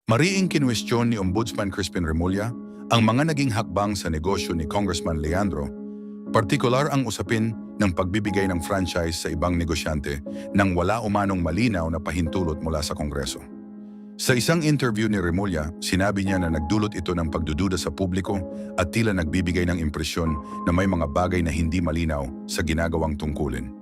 Mariing kinwestiyon ni Ombudsman Crispin Remulla ang mga naging hakbang sa negosyo ni Congressman Leandro, partikular ang usapin ng pagbibigay ng franchise sa ibang negosyante nang wala umanong malinaw na pahintulot mula sa Kongreso. Sa isang interview ni Remulla, sinabi niya na nagdulot ito ng pagdududa sa publiko at tila nagbibigay ng impresyon na may mga bagay na hindi malinaw sa ginagawang tungkulin.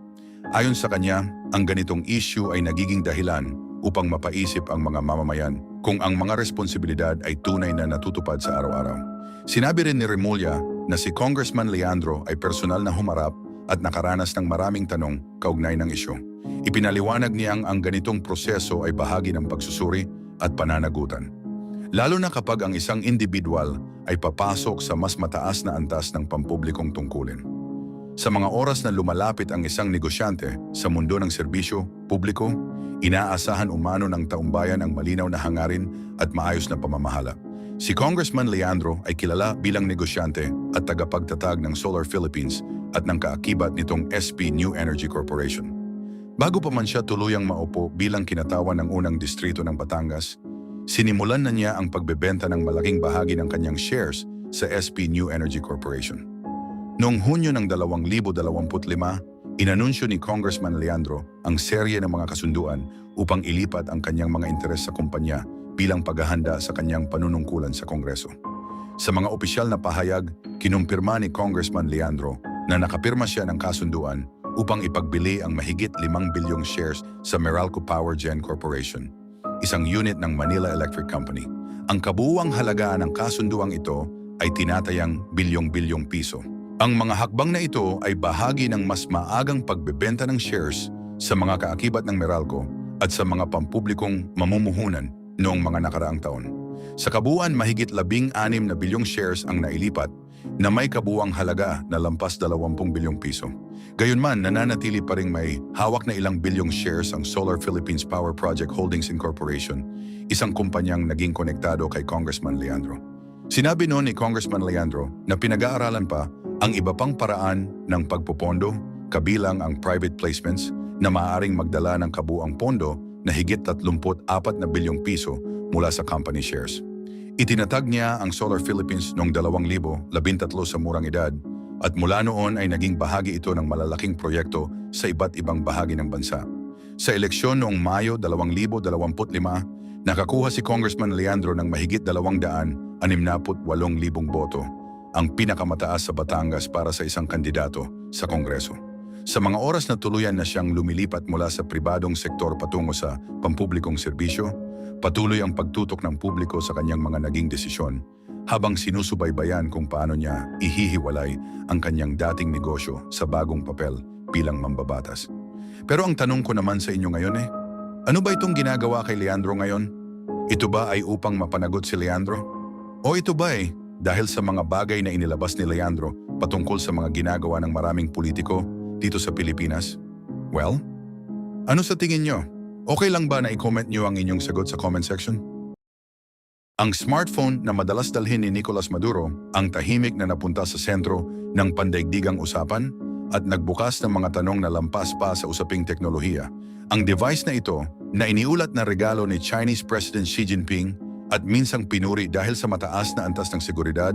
Ayon sa kanya, ang ganitong issue ay nagiging dahilan upang mapaisip ang mga mamamayan kung ang mga responsibilidad ay tunay na natutupad sa araw-araw. Sinabi rin ni Remulla na si Congressman Leandro ay personal na humarap at nakaranas ng maraming tanong kaugnay ng isyu. Ipinaliwanag niyang ang ganitong proseso ay bahagi ng pagsusuri at pananagutan. Lalo na kapag ang isang individual ay papasok sa mas mataas na antas ng pampublikong tungkulin. Sa mga oras na lumalapit ang isang negosyante sa mundo ng serbisyo publiko, inaasahan umano ng taumbayan ang malinaw na hangarin at maayos na pamamahala. Si Congressman Leandro ay kilala bilang negosyante at tagapagtatag ng Solar Philippines at ng kaakibat nitong SP New Energy Corporation. Bago pa man siya tuluyang maupo bilang kinatawan ng unang distrito ng Batangas, sinimulan na niya ang pagbebenta ng malaking bahagi ng kanyang shares sa SP New Energy Corporation. Noong Hunyo ng 2025, inanunsyo ni Congressman Leandro ang serye ng mga kasunduan upang ilipat ang kanyang mga interes sa kumpanya bilang paghahanda sa kanyang panunungkulan sa Kongreso. Sa mga opisyal na pahayag, kinumpirma ni Congressman Leandro na nakapirma siya ng kasunduan upang ipagbili ang mahigit 5 bilyong shares sa Meralco Power Gen Corporation, isang unit ng Manila Electric Company. Ang kabuuang halaga ng kasunduang ito ay tinatayang bilyong-bilyong piso. Ang mga hakbang na ito ay bahagi ng mas maagang pagbebenta ng shares sa mga kaakibat ng Meralco at sa mga pampublikong mamumuhunan noong mga nakaraang taon. Sa kabuuan, mahigit 16 na bilyong shares ang nailipat na may kabuuang halaga na lampas 20 bilyong piso. Gayunman, nananatili pa ring may hawak na ilang bilyong shares ang Solar Philippines Power Project Holdings Incorporation, isang kumpanyang naging konektado kay Congressman Leandro. Sinabi noon ni Congressman Leandro na pinag-aaralan pa ang iba pang paraan ng pagpopondo, kabilang ang private placements na maaaring magdala ng kabuuang pondo na higit 34 na bilyong piso mula sa company shares. Itinatag niya ang Solar Philippines noong 2013 sa murang edad at mula noon ay naging bahagi ito ng malalaking proyekto sa iba't ibang bahagi ng bansa. Sa eleksyon noong Mayo 2025, nakakuha si Congressman Leandro ng mahigit 268,000 boto, ang pinakamataas sa Batangas para sa isang kandidato sa Kongreso. Sa mga oras na tuluyan na siyang lumilipat mula sa pribadong sektor patungo sa pampublikong serbisyo, patuloy ang pagtutok ng publiko sa kanyang mga naging desisyon habang sinusubaybayan kung paano niya ihihiwalay ang kanyang dating negosyo sa bagong papel bilang mambabatas. Pero ang tanong ko naman sa inyo ngayon ano ba itong ginagawa kay Leandro ngayon? Ito ba ay upang mapanagot si Leandro? O ito ba dahil sa mga bagay na inilabas ni Leandro patungkol sa mga ginagawa ng maraming politiko dito sa Pilipinas? Well, ano sa tingin nyo? Okay lang ba na i-comment nyo ang inyong sagot sa comment section? Ang smartphone na madalas dalhin ni Nicolas Maduro ang tahimik na napunta sa sentro ng pandaigdigang usapan at nagbukas ng mga tanong na lampas pa sa usaping teknolohiya. Ang device na ito, na iniulat na regalo ni Chinese President Xi Jinping at minsang pinuri dahil sa mataas na antas ng seguridad,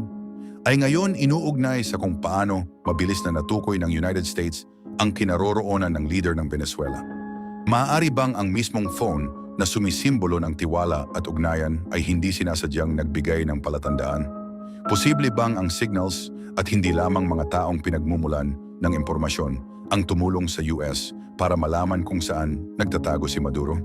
ay ngayon inuugnay sa kung paano mabilis na natukoy ng United States ang kinaroroonan ng leader ng Venezuela. Maaari bang ang mismong phone na sumisimbolo ng tiwala at ugnayan ay hindi sinasadyang nagbigay ng palatandaan? Posible bang ang signals at hindi lamang mga taong pinagmumulan ng impormasyon ang tumulong sa US para malaman kung saan nagtatago si Maduro?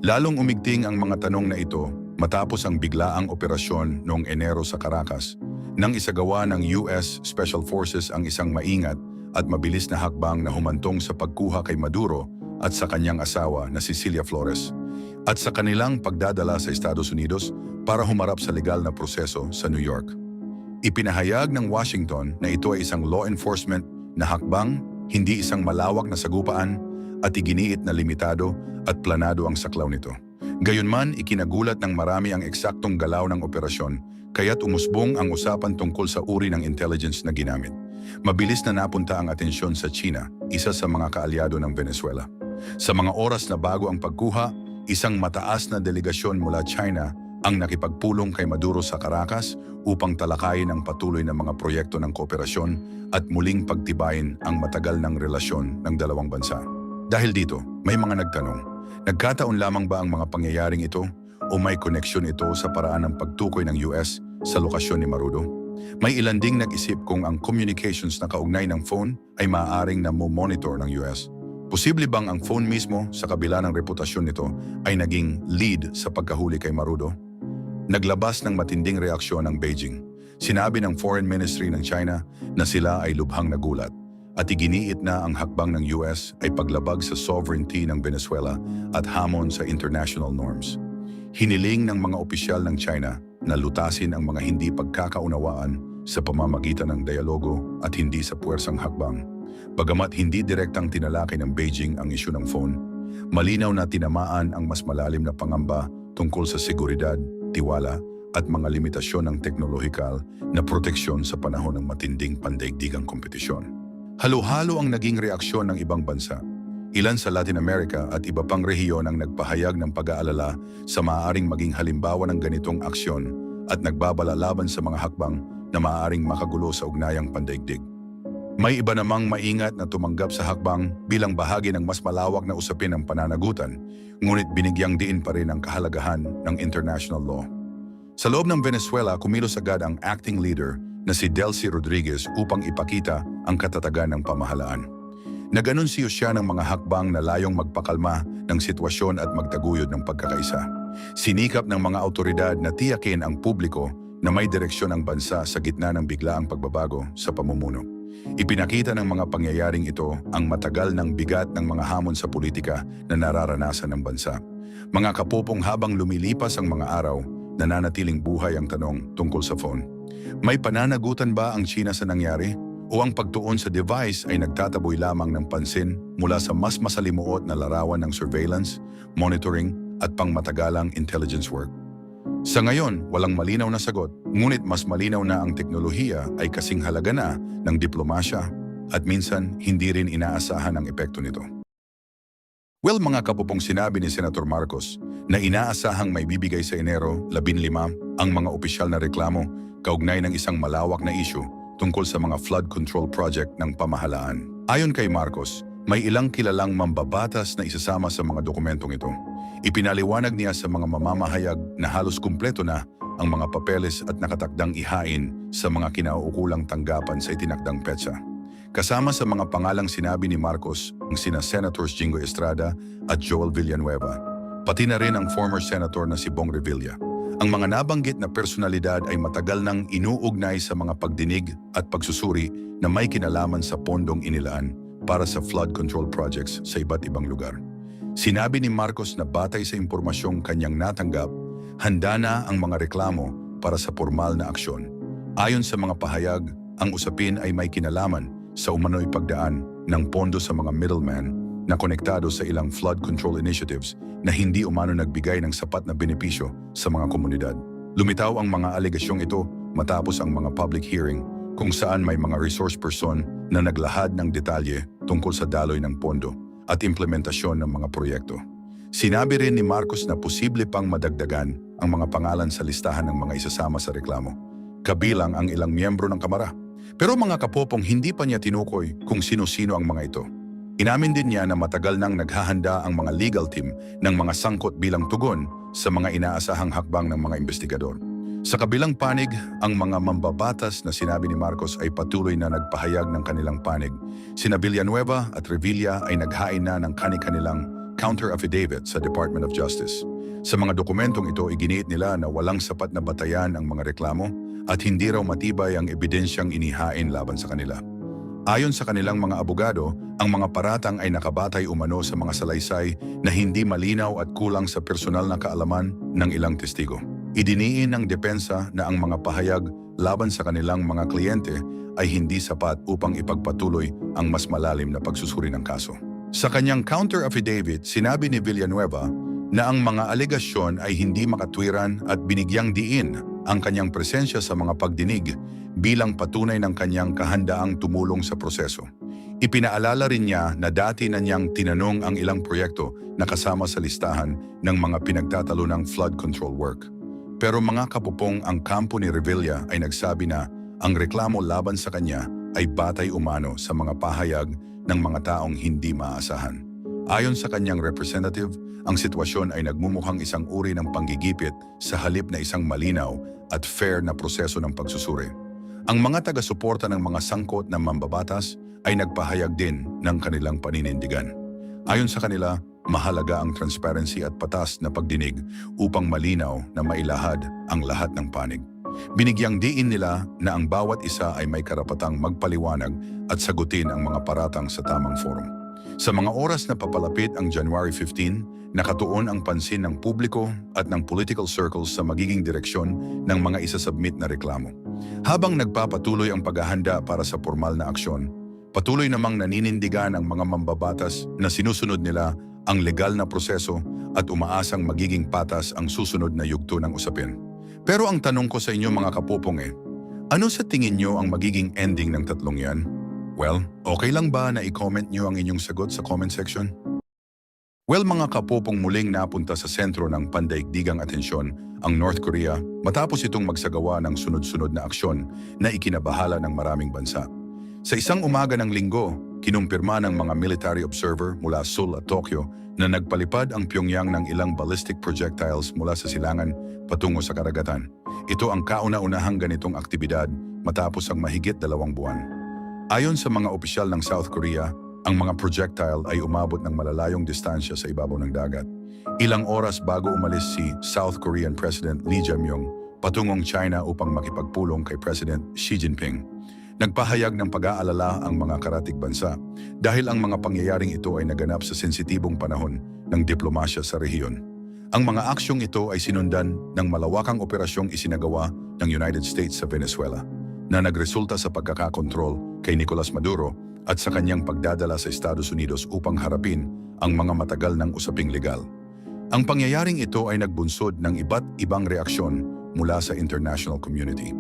Lalong umigting ang mga tanong na ito matapos ang biglaang operasyon noong Enero sa Caracas nang isagawa ng US Special Forces ang isang maingat at mabilis na hakbang na humantong sa pagkuha kay Maduro at sa kanyang asawa na Cecilia Flores at sa kanilang pagdadala sa Estados Unidos para humarap sa legal na proseso sa New York. Ipinahayag ng Washington na ito ay isang law enforcement na hakbang, hindi isang malawak na sagupaan at iginiit na limitado at planado ang saklaw nito. Gayunman, ikinagulat ng marami ang eksaktong galaw ng operasyon, kaya't umusbong ang usapan tungkol sa uri ng intelligence na ginamit. Mabilis na napunta ang atensyon sa China, isa sa mga kaalyado ng Venezuela. Sa mga oras na bago ang pagkuha, isang mataas na delegasyon mula China ang nakipagpulong kay Maduro sa Caracas upang talakayin ang patuloy na mga proyekto ng kooperasyon at muling pagtibayin ang matagal ng relasyon ng dalawang bansa. Dahil dito, may mga nagtanong, nagkataon lamang ba ang mga pangyayaring ito o may koneksyon ito sa paraan ng pagtukoy ng US sa lokasyon ni Marudo? May ilan ding nag-isip kung ang communications na kaugnay ng phone ay maaaring monitor ng US. Posible bang ang phone mismo sa kabila ng reputasyon nito ay naging lead sa pagkahuli kay Marudo? Naglabas ng matinding reaksyon ang Beijing. Sinabi ng Foreign Ministry ng China na sila ay lubhang nagulat at iginiit na ang hakbang ng US ay paglabag sa sovereignty ng Venezuela at hamon sa international norms. Hiniling ng mga opisyal ng China na lutasin ang mga hindi pagkakaunawaan sa pamamagitan ng dialogo at hindi sa puwersang hakbang. Bagamat hindi direktang tinalaki ng Beijing ang isyu ng phone, malinaw na tinamaan ang mas malalim na pangamba tungkol sa seguridad, tiwala at mga limitasyon ng teknolohikal na proteksyon sa panahon ng matinding pandaigdigang kompetisyon. Halo-halo ang naging reaksyon ng ibang bansa. Ilan sa Latin America at iba pang rehiyon ang nagpahayag ng pag-aalala sa maaaring maging halimbawa ng ganitong aksyon at nagbabala laban sa mga hakbang na maaaring makagulo sa ugnayang pandaigdig. May iba namang maingat na tumanggap sa hakbang bilang bahagi ng mas malawak na usapin ng pananagutan, ngunit binigyang diin pa rin ang kahalagahan ng international law. Sa loob ng Venezuela, kumilos agad ang acting leader na si Delcy Rodriguez upang ipakita ang katatagan ng pamahalaan. Nag-anunsyo siya ng mga hakbang na layong magpakalma ng sitwasyon at magtaguyod ng pagkakaisa. Sinikap ng mga autoridad na tiyakin ang publiko na may direksyon ang bansa sa gitna ng biglaang pagbabago sa pamumuno. Ipinakita ng mga pangyayaring ito ang matagal ng bigat ng mga hamon sa politika na nararanasan ng bansa. Mga kapopong habang lumilipas ang mga araw, nananatiling buhay ang tanong tungkol sa phone. May pananagutan ba ang China sa nangyari? O ang pagtuon sa device ay nagtataboy lamang ng pansin mula sa mas masalimuot na larawan ng surveillance, monitoring at pangmatagalang intelligence work? Sa ngayon, walang malinaw na sagot, ngunit mas malinaw na ang teknolohiya ay kasing halaga na ng diplomasya at minsan hindi rin inaasahan ang epekto nito. Well, mga kapupong, sinabi ni Senator Marcos na inaasahang may bibigay sa Enero 15 ang mga opisyal na reklamo kaugnay ng isang malawak na issue tungkol sa mga flood control project ng pamahalaan. Ayon kay Marcos, may ilang kilalang mambabatas na isasama sa mga dokumentong ito. Ipinaliwanag niya sa mga mamamahayag na halos kumpleto na ang mga papeles at nakatakdang ihain sa mga kinauukulang tanggapan sa itinakdang petsa. Kasama sa mga pangalang sinabi ni Marcos ang sina Senators Jingo Estrada at Joel Villanueva, pati na rin ang former senator na si Bong Revilla. Ang mga nabanggit na personalidad ay matagal nang inuugnay sa mga pagdinig at pagsusuri na may kinalaman sa pondong inilaan para sa flood control projects sa iba't ibang lugar. Sinabi ni Marcos na batay sa impormasyong kanyang natanggap, handa na ang mga reklamo para sa formal na aksyon. Ayon sa mga pahayag, ang usapin ay may kinalaman sa umano'y pagdaan ng pondo sa mga middleman na konektado sa ilang flood control initiatives na hindi umano nagbigay ng sapat na benepisyo sa mga komunidad. Lumitaw ang mga alegasyong ito matapos ang mga public hearing kung saan may mga resource person na naglahad ng detalye tungkol sa daloy ng pondo at implementasyon ng mga proyekto. Sinabi rin ni Marcos na posible pang madagdagan ang mga pangalan sa listahan ng mga isasama sa reklamo, kabilang ang ilang miyembro ng Kamara. Pero mga kapopong, hindi pa niya tinukoy kung sino-sino ang mga ito. Inamin din niya na matagal nang naghahanda ang mga legal team ng mga sangkot bilang tugon sa mga inaasahang hakbang ng mga investigador. Sa kabilang panig, ang mga mambabatas na sinabi ni Marcos ay patuloy na nagpahayag ng kanilang panig. Sina Villanueva at Revilla ay naghain na ng kani-kanilang counter-affidavit sa Department of Justice. Sa mga dokumentong ito, iginiit nila na walang sapat na batayan ang mga reklamo at hindi raw matibay ang ebidensyang inihain laban sa kanila. Ayon sa kanilang mga abogado, ang mga paratang ay nakabatay umano sa mga salaysay na hindi malinaw at kulang sa personal na kaalaman ng ilang testigo. Idiniin ng depensa na ang mga pahayag laban sa kanilang mga kliyente ay hindi sapat upang ipagpatuloy ang mas malalim na pagsusuri ng kaso. Sa kanyang counter-affidavit, sinabi ni Villanueva na ang mga alegasyon ay hindi makatwiran at binigyang diin ang kanyang presensya sa mga pagdinig bilang patunay ng kanyang kahandaang tumulong sa proseso. Ipinaalala rin niya na dati na niyang tinanong ang ilang proyekto na kasama sa listahan ng mga pinagtatalo ng flood control work. Pero mga kapupong, ang kampo ni Revilla ay nagsabi na ang reklamo laban sa kanya ay batay umano sa mga pahayag ng mga taong hindi maaasahan. Ayon sa kanyang representative, ang sitwasyon ay nagmumukhang isang uri ng panggigipit sa halip na isang malinaw at fair na proseso ng pagsusuri. Ang mga taga-suporta ng mga sangkot na mambabatas ay nagpahayag din ng kanilang paninindigan. Ayon sa kanila, mahalaga ang transparency at patas na pagdinig upang malinaw na mailahad ang lahat ng panig. Binigyang diin nila na ang bawat isa ay may karapatang magpaliwanag at sagutin ang mga paratang sa tamang forum. Sa mga oras na papalapit ang January 15, nakatuon ang pansin ng publiko at ng political circles sa magiging direksyon ng mga isasubmit na reklamo. Habang nagpapatuloy ang paghahanda para sa formal na aksyon, patuloy namang naninindigan ang mga mambabatas na sinusunod nila ang legal na proseso at umaasang magiging patas ang susunod na yugto ng usapin. Pero ang tanong ko sa inyo mga kapupong ano sa tingin nyo ang magiging ending ng tatlong yan? Well, okay lang ba na i-comment nyo ang inyong sagot sa comment section? Well mga kapupong, muling napunta sa sentro ng pandaigdigang atensyon ang North Korea matapos itong magsagawa ng sunod-sunod na aksyon na ikinabahala ng maraming bansa. Sa isang umaga ng linggo, kinumpirma ng mga military observer mula Seoul at Tokyo na nagpalipad ang Pyongyang ng ilang ballistic projectiles mula sa silangan patungo sa karagatan. Ito ang kauna-unahang ganitong aktibidad matapos ang mahigit 2 buwan. Ayon sa mga opisyal ng South Korea, ang mga projectile ay umabot ng malalayong distansya sa ibabaw ng dagat. Ilang oras bago umalis si South Korean President Lee Jae-myung patungong China upang makipagpulong kay President Xi Jinping. Nagpahayag ng pag-aalala ang mga karatig bansa dahil ang mga pangyayaring ito ay naganap sa sensitibong panahon ng diplomasya sa rehiyon. Ang mga aksyong ito ay sinundan ng malawakang operasyong isinagawa ng United States sa Venezuela na nagresulta sa pagkakakontrol kay Nicolas Maduro at sa kanyang pagdadala sa Estados Unidos upang harapin ang mga matagal ng usaping legal. Ang pangyayaring ito ay nagbunsod ng iba't ibang reaksyon mula sa international community.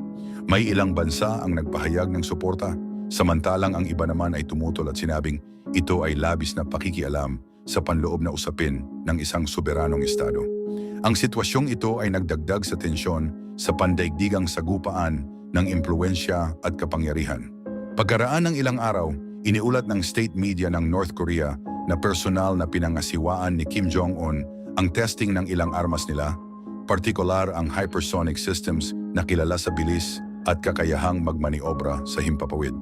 May ilang bansa ang nagpahayag ng suporta, samantalang ang iba naman ay tumutol at sinabing ito ay labis na pakikialam sa panloob na usapin ng isang soberanong estado. Ang sitwasyong ito ay nagdagdag sa tensyon sa pandaigdigang sagupaan ng impluwensya at kapangyarihan. Pagkaraan ng ilang araw, iniulat ng state media ng North Korea na personal na pinangasiwaan ni Kim Jong-un ang testing ng ilang armas nila, partikular ang hypersonic systems na kilala sa bilis at kakayahang magmaniobra sa himpapawid.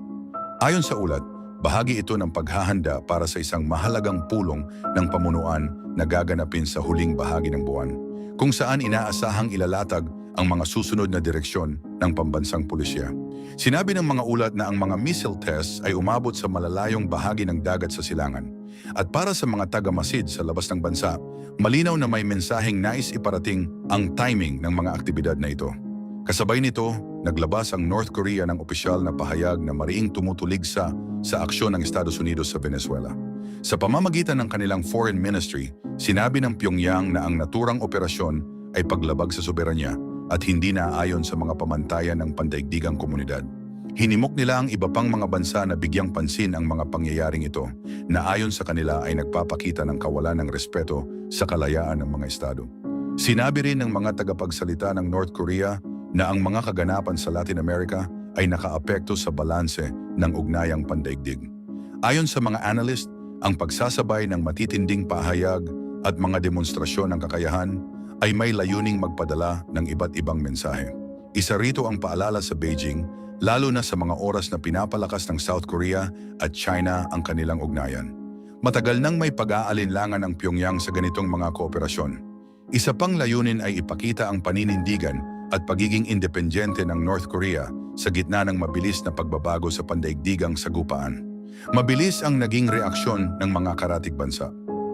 Ayon sa ulat, bahagi ito ng paghahanda para sa isang mahalagang pulong ng pamunuan na gaganapin sa huling bahagi ng buwan, kung saan inaasahang ilalatag ang mga susunod na direksyon ng pambansang pulisya. Sinabi ng mga ulat na ang mga missile tests ay umabot sa malalayong bahagi ng dagat sa silangan. At para sa mga taga-masid sa labas ng bansa, malinaw na may mensaheng nais iparating ang timing ng mga aktibidad na ito. Kasabay nito, naglabas ang North Korea ng opisyal na pahayag na mariing tumutuligsa sa aksyon ng Estados Unidos sa Venezuela. Sa pamamagitan ng kanilang foreign ministry, sinabi ng Pyongyang na ang naturang operasyon ay paglabag sa soberanya at hindi naayon sa mga pamantayan ng pandaigdigang komunidad. Hinimok nila ang iba pang mga bansa na bigyang pansin ang mga pangyayaring ito na ayon sa kanila ay nagpapakita ng kawalan ng respeto sa kalayaan ng mga estado. Sinabi rin ng mga tagapagsalita ng North Korea na ang mga kaganapan sa Latin America ay nakaapekto sa balanse ng ugnayang pandaigdig. Ayon sa mga analyst, ang pagsasabay ng matitinding pahayag at mga demonstrasyon ng kakayahan ay may layuning magpadala ng iba't ibang mensahe. Isa rito ang paalala sa Beijing, lalo na sa mga oras na pinapalakas ng South Korea at China ang kanilang ugnayan. Matagal nang may pag-aalinlangan ang Pyongyang sa ganitong mga kooperasyon. Isa pang layunin ay ipakita ang paninindigan at pagiging independyente ng North Korea sa gitna ng mabilis na pagbabago sa pandaigdigang sagupaan. Mabilis ang naging reaksyon ng mga karatig bansa.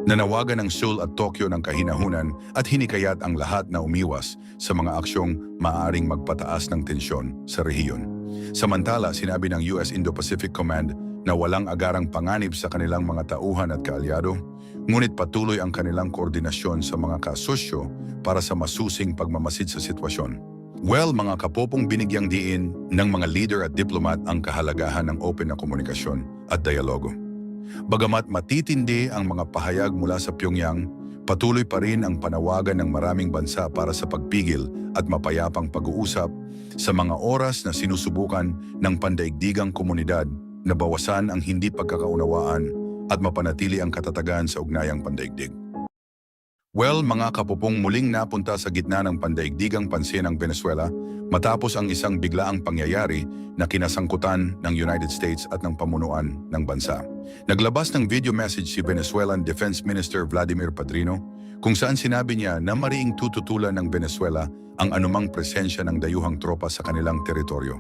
Nanawagan ng Seoul at Tokyo ng kahinahunan at hinikayat ang lahat na umiwas sa mga aksyong maaaring magpataas ng tensyon sa rehiyon. Samantala, sinabi ng US Indo-Pacific Command na walang agarang panganib sa kanilang mga tauhan at kaalyado, ngunit patuloy ang kanilang koordinasyon sa mga kasosyo para sa masusing pagmamasid sa sitwasyon. Well, mga kapopong, binigyang diin ng mga leader at diplomat ang kahalagahan ng open na komunikasyon at dialogo. Bagamat matitindi ang mga pahayag mula sa Pyongyang, Patuloy pa rin ang panawagan ng maraming bansa para sa pagpigil at mapayapang pag-uusap sa mga oras na sinusubukan ng pandaigdigang komunidad na bawasan ang hindi pagkakaunawaan at mapanatili ang katatagan sa ugnayang pandaigdig. Well, mga kapupong, muling napunta sa gitna ng pandaigdigang pansin ang Venezuela matapos ang isang biglaang pangyayari na kinasangkutan ng United States at ng pamunuan ng bansa. Naglabas ng video message si Venezuelan Defense Minister Vladimir Padrino kung saan sinabi niya na mariing tututulan ng Venezuela ang anumang presensya ng dayuhang tropa sa kanilang teritoryo.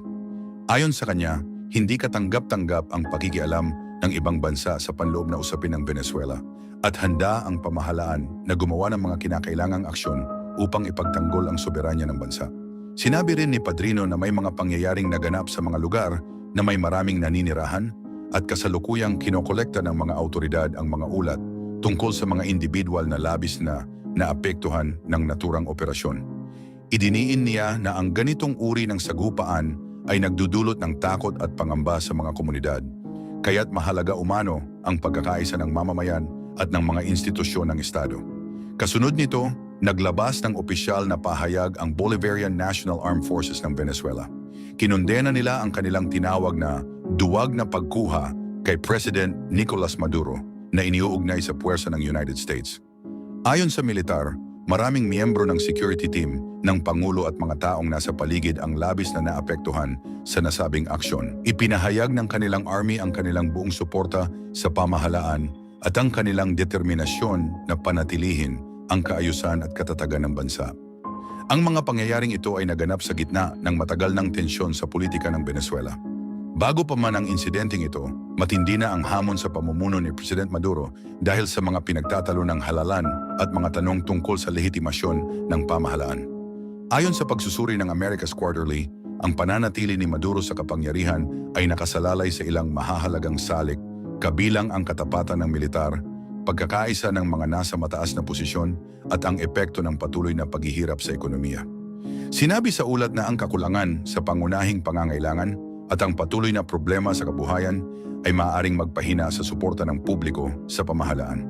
Ayon sa kanya, hindi katanggap-tanggap ang pakikialam ng ibang bansa sa panloob na usapin ng Venezuela at handa ang pamahalaan na gumawa ng mga kinakailangang aksyon upang ipagtanggol ang soberanya ng bansa. Sinabi rin ni Padrino na may mga pangyayaring naganap sa mga lugar na may maraming naninirahan at kasalukuyang kinokolekta ng mga autoridad ang mga ulat tungkol sa mga individual na labis na naapektuhan ng naturang operasyon. Idiniin niya na ang ganitong uri ng sagupaan ay nagdudulot ng takot at pangamba sa mga komunidad, kaya't mahalaga umano ang pagkakaisa ng mamamayan at ng mga institusyon ng Estado. Kasunod nito, naglabas ng opisyal na pahayag ang Bolivarian National Armed Forces ng Venezuela. Kinondena nila ang kanilang tinawag na duwag na pagkuha kay President Nicolas Maduro na iniuugnay sa puwersa ng United States. Ayon sa militar, maraming miyembro ng security team ng Pangulo at mga taong nasa paligid ang labis na naapektuhan sa nasabing aksyon. Ipinahayag ng kanilang army ang kanilang buong suporta sa pamahalaan at ang kanilang determinasyon na panatilihin ang kaayusan at katatagan ng bansa. Ang mga pangyayaring ito ay naganap sa gitna ng matagal ng tensyon sa politika ng Venezuela. Bago pa man ang insidenteng ito, matindi na ang hamon sa pamumuno ni President Maduro dahil sa mga pinagtatalo ng halalan at mga tanong tungkol sa legitimasyon ng pamahalaan. Ayon sa pagsusuri ng America's Quarterly, ang pananatili ni Maduro sa kapangyarihan ay nakasalalay sa ilang mahahalagang salik, kabilang ang katapatan ng militar, pagkakaisa ng mga nasa mataas na posisyon at ang epekto ng patuloy na paghihirap sa ekonomiya. Sinabi sa ulat na ang kakulangan sa pangunahing pangangailangan at ang patuloy na problema sa kabuhayan ay maaaring magpahina sa suporta ng publiko sa pamahalaan.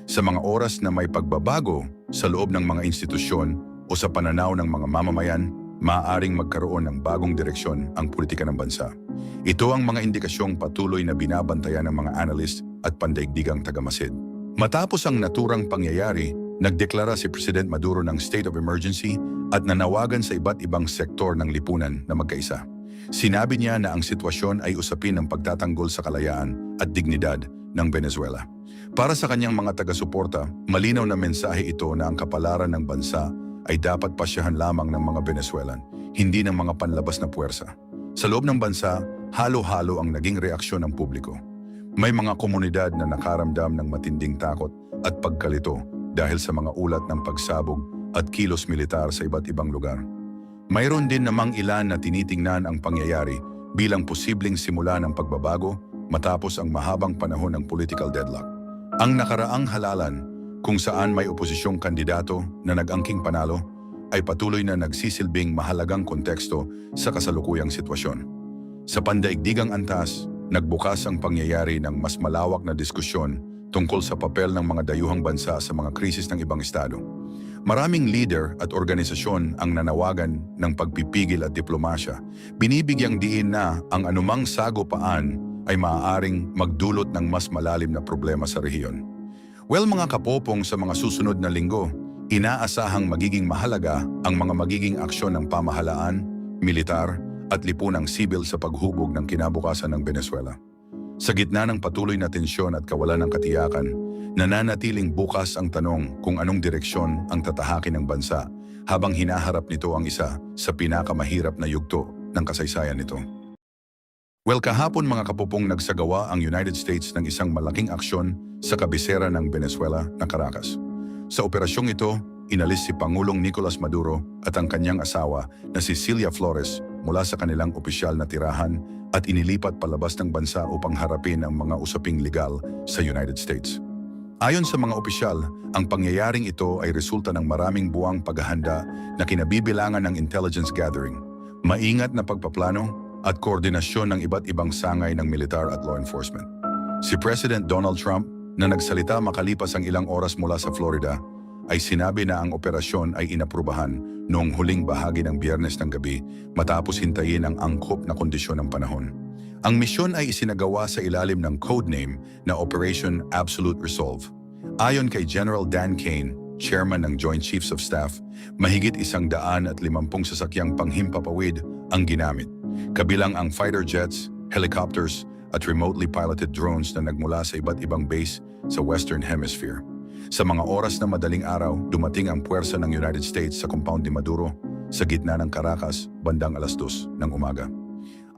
Sa mga oras na may pagbabago sa loob ng mga institusyon o sa pananaw ng mga mamamayan, maaaring magkaroon ng bagong direksyon ang politika ng bansa. Ito ang mga indikasyong patuloy na binabantayan ng mga analyst at pandaigdigang tagamasid. Matapos ang naturang pangyayari, nagdeklara si President Maduro ng state of emergency at nanawagan sa iba't ibang sektor ng lipunan na magkaisa. Sinabi niya na ang sitwasyon ay usapin ng pagtatanggol sa kalayaan at dignidad ng Venezuela. Para sa kanyang mga taga-suporta, malinaw na mensahe ito na ang kapalaran ng bansa ay dapat pasyahan lamang ng mga Venezuelan, hindi ng mga panlabas na puwersa. Sa loob ng bansa, halo-halo ang naging reaksyon ng publiko. May mga komunidad na nakaramdam ng matinding takot at pagkalito dahil sa mga ulat ng pagsabog at kilos militar sa iba't ibang lugar. Mayroon din namang ilan na tinitingnan ang pangyayari bilang posibleng simula ng pagbabago matapos ang mahabang panahon ng political deadlock. Ang nakaraang halalan kung saan may oposisyong kandidato na nag-angking panalo ay patuloy na nagsisilbing mahalagang konteksto sa kasalukuyang sitwasyon. Sa pandaigdigang antas, nagbukas ang pangyayari ng mas malawak na diskusyon tungkol sa papel ng mga dayuhang bansa sa mga krisis ng ibang estado. Maraming leader at organisasyon ang nanawagan ng pagpipigil at diplomasya. Binibigyang diin na ang anumang sagupaan ay maaaring magdulot ng mas malalim na problema sa rehiyon. Well, mga kapopong, sa mga susunod na linggo, inaasahang magiging mahalaga ang mga magiging aksyon ng pamahalaan, militar at lipunang sibil sa paghubog ng kinabukasan ng Venezuela. Sa gitna ng patuloy na tensyon at kawalan ng katiyakan, nananatiling bukas ang tanong kung anong direksyon ang tatahakin ng bansa habang hinaharap nito ang isa sa pinakamahirap na yugto ng kasaysayan nito. Well, kahapon mga kapupong, nagsagawa ang United States ng isang malaking aksyon sa kabisera ng Venezuela na Caracas. Sa operasyong ito, inalis si Pangulong Nicolas Maduro at ang kanyang asawa na si Cilia Flores mula sa kanilang opisyal na tirahan at inilipat palabas ng bansa upang harapin ang mga usaping legal sa United States. Ayon sa mga opisyal, ang pangyayaring ito ay resulta ng maraming buwang paghahanda na kinabibilangan ng intelligence gathering, maingat na pagpaplano at koordinasyon ng iba't ibang sangay ng militar at law enforcement. Si President Donald Trump, na nagsalita makalipas ang ilang oras mula sa Florida, ay sinabi na ang operasyon ay inaprubahan noong huling bahagi ng Biyernes ng gabi matapos hintayin ang angkop na kondisyon ng panahon. Ang misyon ay isinagawa sa ilalim ng codename na Operation Absolute Resolve. Ayon kay General Dan Kane, chairman ng Joint Chiefs of Staff, mahigit 150 sasakyang panghimpapawid ang ginamit, kabilang ang fighter jets, helicopters at remotely piloted drones na nagmula sa iba't ibang base sa Western Hemisphere. Sa mga oras na madaling araw, dumating ang puwersa ng United States sa compound ni Maduro sa gitna ng Caracas bandang 2:00 ng umaga.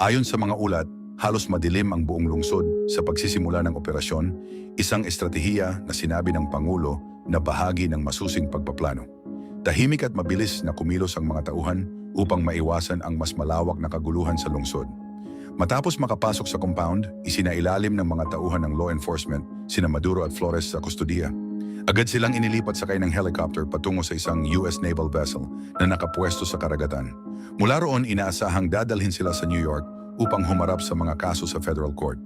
Ayon sa mga ulat, halos madilim ang buong lungsod sa pagsisimula ng operasyon, isang estratehiya na sinabi ng Pangulo na bahagi ng masusing pagpaplano. Tahimik at mabilis na kumilos ang mga tauhan upang maiwasan ang mas malawak na kaguluhan sa lungsod. Matapos makapasok sa compound, isinailalim ng mga tauhan ng law enforcement sina Maduro at Flores sa kustodiya. Agad silang inilipat sakay ng helicopter patungo sa isang US naval vessel na nakapwesto sa karagatan. Mula roon, inaasahang dadalhin sila sa New York upang humarap sa mga kaso sa federal court.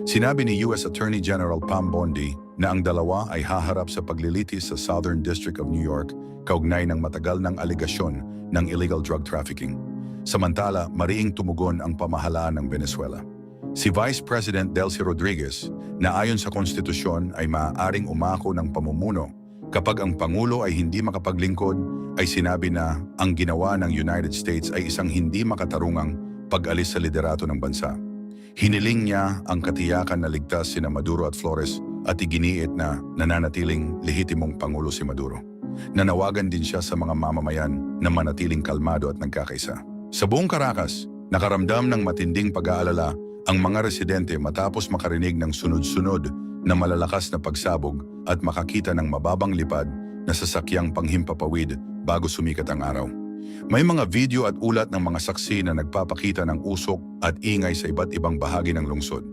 Sinabi ni US Attorney General Pam Bondi na ang dalawa ay haharap sa paglilitis sa Southern District of New York kaugnay ng matagal ng aligasyon ng illegal drug trafficking. Samantala, mariing tumugon ang pamahalaan ng Venezuela. Si Vice President Delcy Rodriguez, na ayon sa konstitusyon ay maaaring umako ng pamumuno kapag ang Pangulo ay hindi makapaglingkod, ay sinabi na ang ginawa ng United States ay isang hindi makatarungang pag-alis sa liderato ng bansa. Hiniling niya ang katiyakan na ligtas sina Maduro at Flores at iginiit na nananatiling lehitimong Pangulo si Maduro. Nanawagan din siya sa mga mamamayan na manatiling kalmado at nagkakaisa. Sa buong Caracas, nakaramdam ng matinding pag-aalala ang mga residente matapos makarinig ng sunod-sunod na malalakas na pagsabog at makakita ng mababang lipad na sasakyang panghimpapawid bago sumikat ang araw. May mga video at ulat ng mga saksi na nagpapakita ng usok at ingay sa iba't ibang bahagi ng lungsod.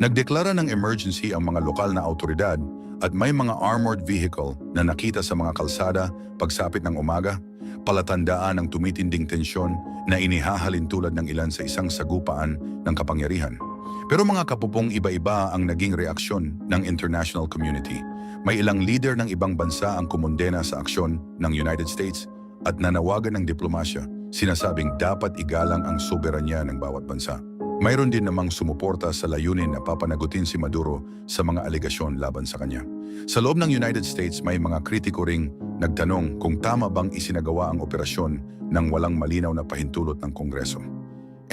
Nagdeklara ng emergency ang mga lokal na autoridad at may mga armored vehicle na nakita sa mga kalsada pagsapit ng umaga, palatandaan ng tumitinding tensyon na inihahalin tulad ng ilan sa isang sagupaan ng kapangyarihan. Pero mga kapupong, iba-iba ang naging reaksyon ng international community. May ilang leader ng ibang bansa ang kumondena sa aksyon ng United States at nanawagan ng diplomasya, sinasabing dapat igalang ang soberanya ng bawat bansa. Mayroon din namang sumuporta sa layunin na papanagutin si Maduro sa mga alegasyon laban sa kanya. Sa loob ng United States, may mga kritiko ring nagtanong kung tama bang isinagawa ang operasyon nang walang malinaw na pahintulot ng Kongreso.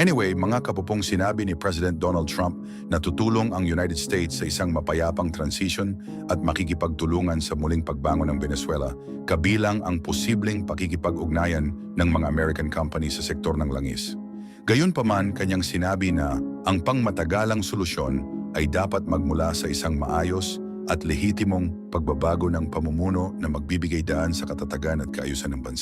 Anyway, mga kapupong, sinabi ni President Donald Trump na tutulong ang United States sa isang mapayapang transition at makikipagtulungan sa muling pagbangon ng Venezuela, kabilang ang posibleng pakikipag-ugnayan ng mga American companies sa sektor ng langis. Gayunpaman, kanyang sinabi na ang pangmatagalang solusyon ay dapat magmula sa isang maayos at lehitimong pagbabago ng pamumuno na magbibigay daan sa katatagan at kaayusan ng bansa.